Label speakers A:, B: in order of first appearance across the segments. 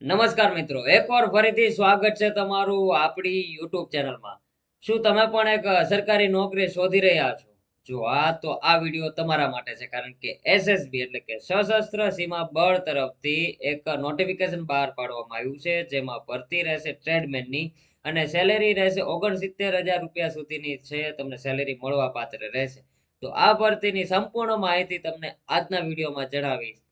A: નમસ્કાર મિત્રો, એકવાર ફરીથી સ્વાગત છે તમારું આપણી યુટ્યુબ ચેનલમાં. શું તમે પણ એક સરકારી નોકરી શોધી રહ્યા છો? જો હા, તો આ વિડીયો તમારા માટે છે, કારણ કે એસએસબી એટલે કે સશસ્ત્ર સીમા બળ તરફથી એક નોટિફિકેશન બહાર પાડવામાં આવ્યું છે, જેમાં ભરતી રહેશે ટ્રેડમેનની અને સેલેરી રહેશે 69,000 રૂપિયા સુધીની છે. તમને સેલેરી મળવા પાત્ર રહેશે. તો આ ભરતીની સંપૂર્ણ માહિતી તમને આજના વિડીયોમાં જણાવીશ.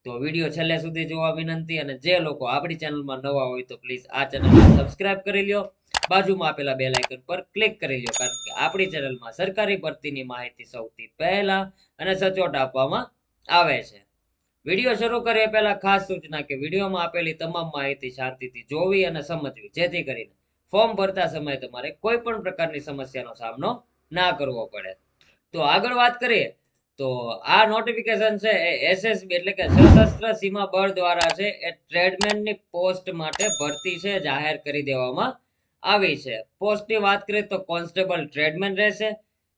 A: તો વિડીયો છેલ્લે સુધી જોવા વિનંતી, અને જે લોકો આપણી ચેનલમાં નવા હોય તો પ્લીઝ આ ચેનલને સબસ્ક્રાઇબ કરી લ્યો. બાજુમાં આપેલા બેલ આઇકન પર ક્લિક કરી લ્યો, કારણ કે આપણી ચેનલમાં સરકારી ભરતીની માહિતી સૌથી પહેલા અને સચોટ આપવામાં આવે છે. વિડીયો શરૂ કરીએ પહેલા ખાસ સૂચના કે વિડીયોમાં આપેલી તમામ માહિતી શાંતિથી જોવી અને સમજવી, જેથી કરીને ફોર્મ ભરતા સમયે તમારે કોઈ પણ પ્રકારની સમસ્યાનો સામનો ના કરવો પડે. તો આગળ વાત કરીએ તો આ નોટિફિકેશન છે એ એસએસબી એટલે કે સશસ્ત્ર સીમા બળ દ્વારા છે એ ટ્રેડમેનની પોસ્ટ માટે ભરતી છે જાહેર કરી દેવામાં આવી છે. પોસ્ટની વાત કરીએ તો કોન્સ્ટેબલ ટ્રેડમેન રહેશે.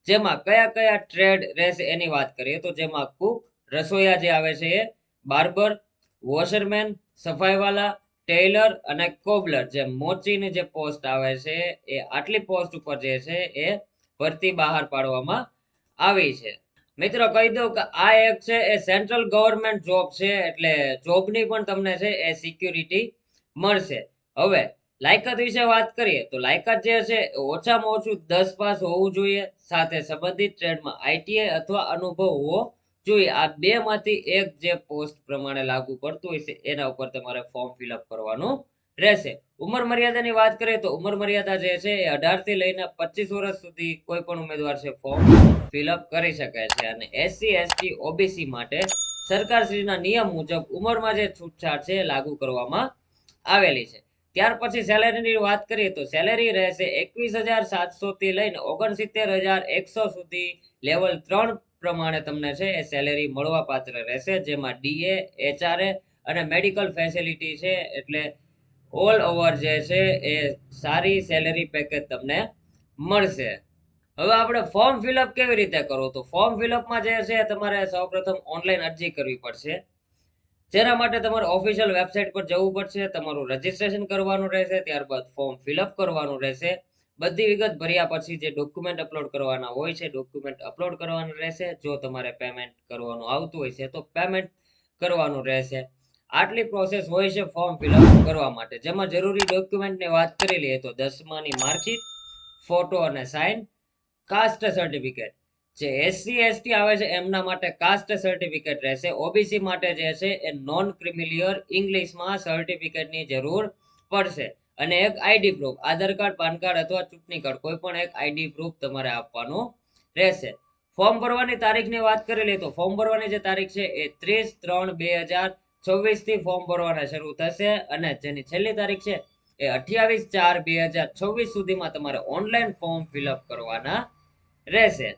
A: જેમાં કયા કયા ટ્રેડ રહેશે એની વાત કરીએ તો જેમાં કુક, રસોઈયા જે આવે છે એ, બાર્બર, વોશરમેન, સફાઈવાલા, ટેલર અને કોબલર જે મોચીની જે પોસ્ટ આવે છે એ આટલી પોસ્ટ ઉપર જે છે એ ભરતી બહાર પાડવામાં આવી છે. મિત્રો કહી દઉં કે આ એક છે એ સેન્ટ્રલ ગવર્મેન્ટ જોબ છે, એટલે જોબની પણ તમને છે એ સિક્યુરિટી મળશે. હવે લાયકાત વિશે વાત કરીએ તો લાયકાત જે છે ઓછામાં ઓછું 10 પાસ હોવું જોઈએ, સાથે સંબંધિત ટ્રેડમાં આઈટીઆઈ અથવા અનુભવ હોવો જોઈએ. આ બે માંથી એક જે પોસ્ટ પ્રમાણે લાગુ પડતું હોય છે એના ઉપર તમારે ફોર્મ ફિલઅપ કરવાનું રહેશે. ઉંમર મર્યાદાની વાત કરીએ તો ઉંમર મર્યાદા જે છે એ 18 થી લઈને 25 વર્ષ સુધી કોઈ પણ ઉમેદવાર છે ફોર્મ ફિલઅપ કરી શકે છે. અને એસસી એસટી ઓબીસી માટે સરકારશ્રીના નિયમ મુજબ ઉંમરમાં જે છૂટછાટ છે લાગુ કરવામાં આવેલી છે. ત્યાર પછી સેલેરીની વાત કરીએ તો સેલેરી રહેશે 21,700 થી લઈને 69,100 સુધી. લેવલ 3 પ્રમાણે તમને છે એ સેલેરી મળવા પાત્ર રહેશે, જેમાં ડીએ, એચઆરએ અને મેડિકલ ફેસિલિટી છે, એટલે ઓલ ઓવર જે છે એ સારી સેલેરી પેકેજ તમને મળશે. હવે આપણે ફોર્મ ફિલઅપ કેવી રીતે કરવું? તો ફોર્મ ફિલઅપમાં જે છે તમારે સૌપ્રથમ ઓનલાઈન અરજી કરવી પડશે, જેના માટે તમારે ઓફિશિયલ વેબસાઇટ પર જવું પડશે, તમારું રજીસ્ટ્રેશન કરવાનું રહેશે, ત્યારબાદ ફોર્મ ફિલઅપ કરવાનું રહેશે. બધી વિગત ભર્યા પછી જે ડોક્યુમેન્ટ અપલોડ કરવાના હોય છે ડોક્યુમેન્ટ અપલોડ કરવાનું રહેશે. જો તમારે પેમેન્ટ કરવાનું આવતું હોય છે તો પેમેન્ટ કરવાનું રહેશે. આટલી પ્રોસેસ હોય છે ફોર્મ ફિલઅપ કરવા માટે, જેમાં જરૂરી ડોક્યુમેન્ટની વાત કરી લઈએ તો 10માની માર્કશીટ, ફોટો અને સાઇન, કાસ્ટ સર્ટિફિકેટ. જે એસસી એસટી આવે છે એમના માટે કાસ્ટ સર્ટિફિકેટ રહેશે. ઓબીસી માટે જે છે એ નોન ક્રિમિલિયર ઇંગ્લિશમાં સર્ટિફિકેટની જરૂર પડશે. અને એક આઈડી પ્રૂફ, આધાર કાર્ડ, પાન કાર્ડ અથવા ચૂંટણી કાર્ડ, કોઈ પણ એક આઈડી પ્રૂફ તમારે આપવાનું રહેશે. ફોર્મ ભરવાની તારીખની વાત કરી લઈએ તો ફોર્મ ભરવાની જે તારીખ છે એ 30/3/2024 થી ફોર્મ ભરવાના શરૂ થશે, અને જેની છેલ્લી તારીખ છે એ 28/4/2026 સુધીમાં તમારે ઓનલાઈન ફોર્મ ફિલઅપ કરવાના રહેશે.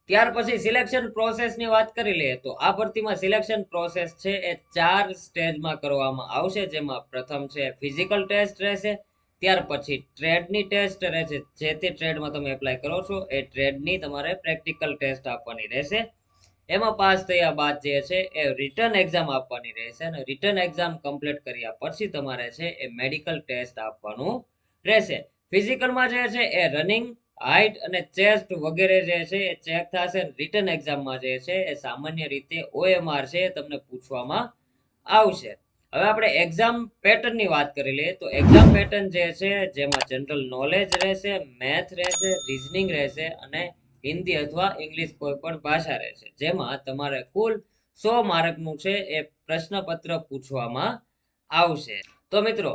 A: ત્યાર પછી સિલેક્શન પ્રોસેસની વાત કરી લઈએ તો આ ભરતીમાં સિલેક્શન પ્રોસેસ છે એ 4 સ્ટેજમાં કરવામાં આવશે, જેમાં પ્રથમ છે ફિઝિકલ ટેસ્ટ રહેશે. ત્યાર પછી ટ્રેડની ટેસ્ટ રહેશે, જે તે ટ્રેડમાં તમે એપ્લાય કરો છો એ ટ્રેડની તમારે પ્રેક્ટિકલ ટેસ્ટ આપવાની રહેશે. એમાં પાસ થયા બાદ જે છે એ રિટર્ન એક્ઝામ આપવાની રહેશે, અને રિટર્ન એક્ઝામ કમ્પ્લીટ કર્યા પછી તમારે છે એ મેડિકલ ટેસ્ટ આપવાનું રહેશે. ફિઝિકલમાં જે છે એ રનિંગ, હાઇટ અને ચેસ્ટ વગેરે જે છે એ ચેક થશે. રિટર્ન એક્ઝામમાં જે છે એ સામાન્ય રીતે ઓએમઆર છે તમને પૂછવામાં આવશે. હવે આપણે એક્ઝામ પેટર્નની વાત કરી લઈએ તો એક્ઝામ પેટર્ન જે છે જેમાં જનરલ નોલેજ રહેશે, મેથ રહેશે, રીઝનિંગ રહેશે અને હિન્દી અથવા ઇંગ્લિશ કોઈ પણ ભાષા રહેશે. જેમાં તમારે કુલ 100 માર્કનું છે એ પ્રશ્નપત્ર પૂછવામાં આવશે. તો મિત્રો,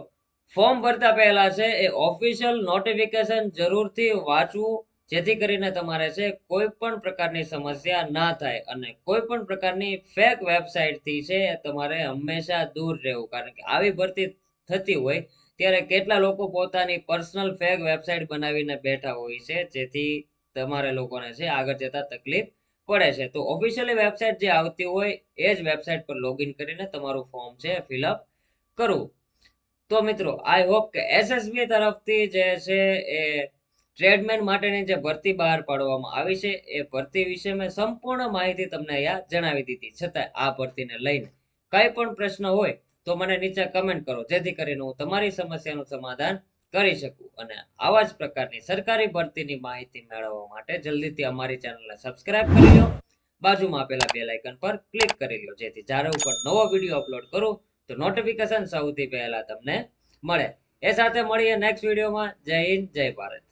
A: ફોર્મ ભરતા પહેલા છે એ ઓફિશિયલ નોટિફિકેશન જરૂરથી વાંચવું, જેથી કરીને તમારે છે કોઈ પણ પ્રકારની સમસ્યા ના થાય, અને કોઈ પણ પ્રકારની ફેક વેબસાઇટ થી છે તમારે હંમેશા દૂર રહેવું, કારણ કે આવી ભરતી થતી હોય ત્યારે કેટલા લોકો પોતાની પર્સનલ ફેક વેબસાઇટ બનાવીને બેઠા હોય છે, જેથી તમારે લોકોને છે આગળ જતા તકલીફ પડે છે. તો ઓફિશિયલી વેબસાઇટ જે આવતી હોય એ જ વેબસાઇટ પર લોગિન કરીને તમારું ફોર્મ છે ફિલઅપ કરવું. તો મિત્રો, આઈ હોપ કે એસએસબી તરફથી જે છે એ ટ્રેડમેન માટેની જે ભરતી બહાર પાડવામાં આવી છે એ ભરતી વિશે મેં સંપૂર્ણ માહિતી તમને અહીંયા જણાવી દીધી. છતાં આ ભરતીને લઈને કઈ પણ પ્રશ્ન હોય તો મને નીચે કમેન્ટ કરો, જેથી કરીને હું તમારી સમસ્યાનું સમાધાન કરી શકું. અને આવા જ પ્રકારની સરકારી ભરતીની માહિતી મેળવવા માટે જલ્દીથી અમારી ચેનલને સબસ્ક્રાઇબ કરી લો, બાજુમાં આપેલા બેલ આઇકન પર ક્લિક કરી લો, જેથી જ્યારે હું પણ નવો વિડીયો અપલોડ કરું તો નોટિફિકેશન સૌથી પહેલા તમને મળે. એ સાથે મળીએ નેક્સ્ટ વિડીયોમાં. જય હિન્દ, જય ભારત.